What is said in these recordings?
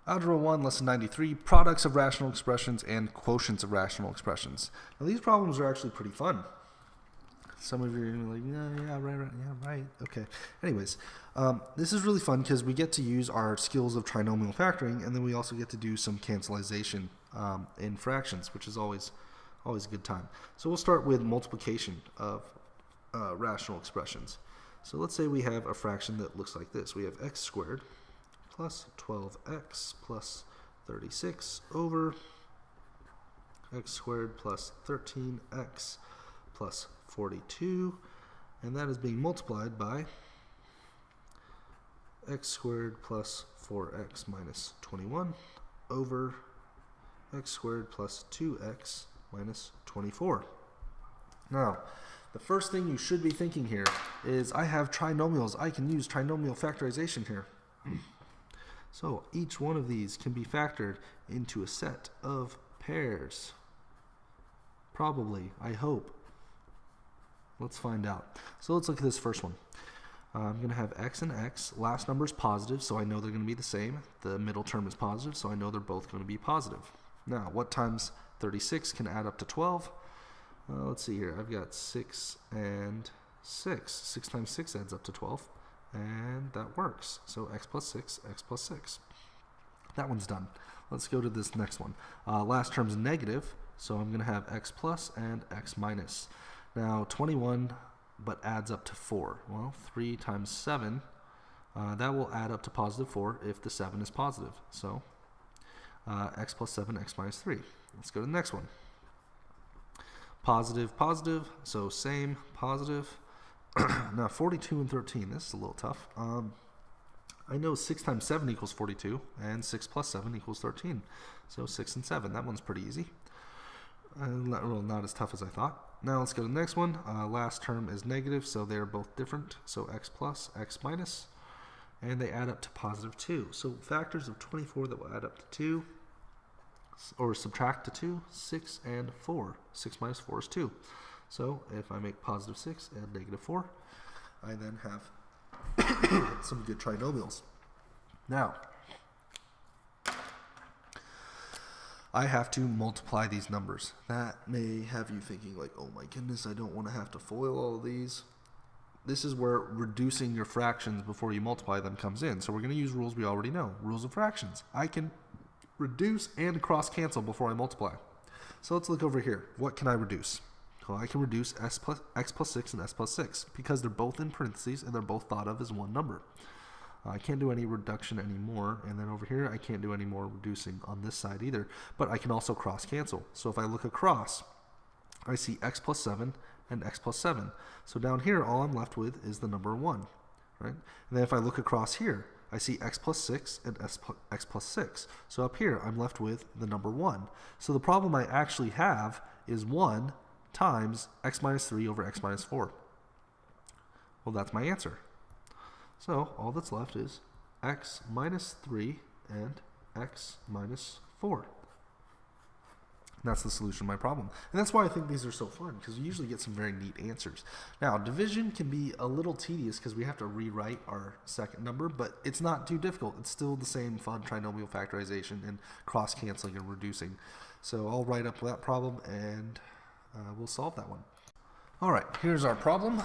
Algebra 1, Lesson 93, Products of Rational Expressions and Quotients of Rational Expressions. Now, these problems are actually pretty fun. Some of you are like, yeah, right, okay. Anyways, this is really fun because we get to use our skills of trinomial factoring, and then we also get to do some cancelization in fractions, which is always a good time. So we'll start with multiplication of rational expressions. So let's say we have a fraction that looks like this. We have x squared plus 12x plus 36 over x squared plus 13x plus 42, and that is being multiplied by x squared plus 4x minus 21 over x squared plus 2x minus 24. Now, the first thing you should be thinking here is I have trinomials. I can use trinomial factorization here. So each one of these can be factored into a set of pairs. Probably, I hope. Let's find out. So let's look at this first one. I'm going to have x and x. Last number is positive, so I know they're going to be the same. The middle term is positive, so I know they're both going to be positive. Now, what times 36 can add up to 12? Let's see here. I've got 6 and 6. 6 times 6 adds up to 12. And that works. So x plus 6, x plus 6. That one's done. Let's go to this next one. Last term's negative, so I'm going to have x plus and x minus. Now 21, but adds up to 4. Well, 3 times 7, that will add up to positive 4 if the 7 is positive. So x plus 7, x minus 3. Let's go to the next one. Positive, positive, so same, positive. Now 42 and 13, this is a little tough. I know 6 times 7 equals 42, and 6 plus 7 equals 13. So 6 and 7, that one's pretty easy. Not as tough as I thought. Now let's go to the next one. Last term is negative, so they're both different. So x plus, x minus, and they add up to positive 2. So factors of 24 that will add up to 2, or subtract to 2, 6 and 4. 6 minus 4 is 2. So if I make positive 6 and negative 4, I then have some good trinomials. Now, I have to multiply these numbers. That may have you thinking like, oh my goodness, I don't want to have to FOIL all of these. This is where reducing your fractions before you multiply them comes in. So we're going to use rules we already know. Rules of fractions. I can reduce and cross cancel before I multiply. So let's look over here. What can I reduce? Well, I can reduce x plus 6 and s plus 6 because they're both in parentheses and they're both thought of as one number. I can't do any reduction anymore, and then over here I can't do any more reducing on this side either, but I can also cross cancel. So if I look across, I see x plus 7 and x plus 7. So down here all I'm left with is the number 1, right? And then if I look across here, I see x plus 6 and x plus 6. So up here I'm left with the number 1. So the problem I actually have is 1 times x minus 3 over x minus 4. Well, that's my answer. So all that's left is x minus 3 and x minus 4. And that's the solution to my problem. And that's why I think these are so fun, because you usually get some very neat answers. Now, division can be a little tedious because we have to rewrite our second number, but it's not too difficult. It's still the same fun trinomial factorization and cross-canceling and reducing. So I'll write up that problem and we'll solve that one. All right, here's our problem.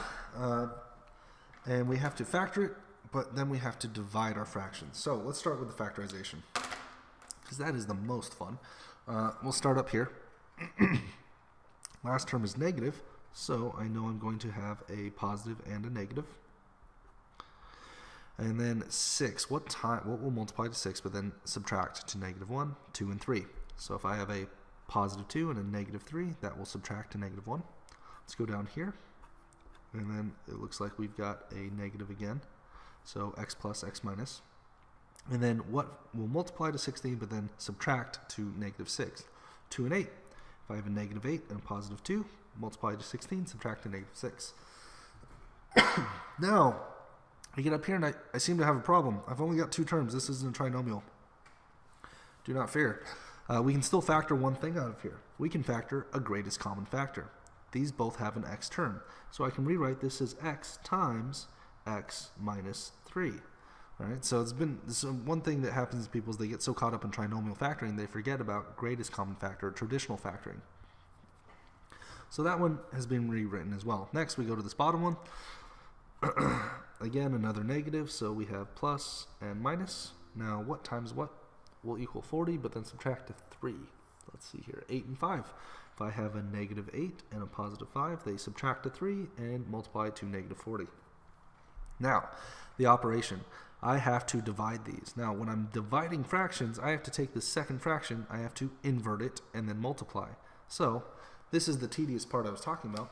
And we have to factor it, but then we have to divide our fractions. So let's start with the factorization, because that is the most fun. We'll start up here. Last term is negative, so I know I'm going to have a positive and a negative. And then 6, what will multiply to 6, but then subtract to negative 1, 2, and 3. So if I have a positive 2 and a negative 3, that will subtract to negative 1. Let's go down here. And then it looks like we've got a negative again. So x plus, x minus. And then what will multiply to 16, but then subtract to negative 6? 2 and 8. If I have a negative 8 and a positive 2, multiply to 16, subtract to negative 6. Now, I get up here and I seem to have a problem. I've only got 2 terms. This isn't a trinomial. Do not fear. We can still factor one thing out of here. We can factor a greatest common factor. These both have an x term. So I can rewrite this as x times x minus 3. All right, so one thing that happens to people is they get so caught up in trinomial factoring they forget about greatest common factor, or traditional factoring. So that one has been rewritten as well. Next, we go to this bottom one. Again, another negative, so we have plus and minus. Now, what times what will equal 40, but then subtract to 3. Let's see here, 8 and 5. If I have a negative 8 and a positive 5, they subtract to 3 and multiply to negative 40. Now, the operation. I have to divide these. Now, when I'm dividing fractions, I have to take the second fraction, I have to invert it, and then multiply. So, this is the tedious part I was talking about.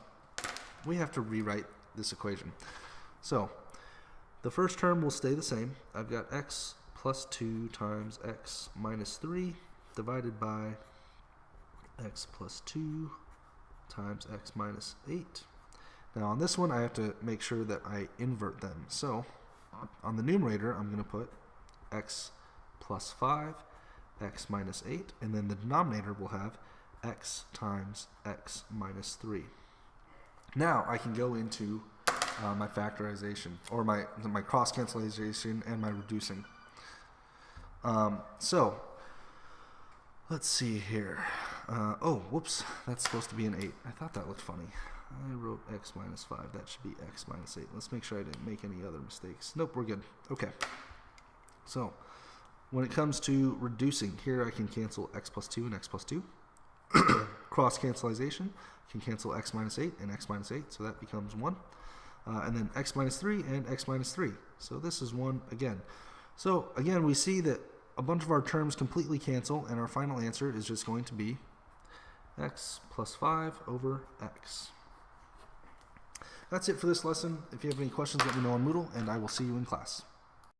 We have to rewrite this equation. So, the first term will stay the same. I've got x plus 2 times x minus 3 divided by x plus 2 times x minus 8. Now, on this one, I have to make sure that I invert them. So, on the numerator, I'm going to put x plus 5, x minus 8, and then the denominator will have x times x minus 3. Now I can go into my factorization, or my cross-cancellation and my reducing. So let's see here. Oh, whoops, that's supposed to be an 8. I thought that looked funny. I wrote x minus 5. That should be x minus 8. Let's make sure I didn't make any other mistakes. Nope, we're good. Okay. So when it comes to reducing, here I can cancel x plus 2 and x plus 2. Cross-cancellation can cancel x minus 8 and x minus 8, so that becomes 1. And then x minus 3 and x minus 3. So this is 1 again. So again, we see that a bunch of our terms completely cancel, and our final answer is just going to be x plus 5 over x. That's it for this lesson. If you have any questions, let me know on Moodle, and I will see you in class.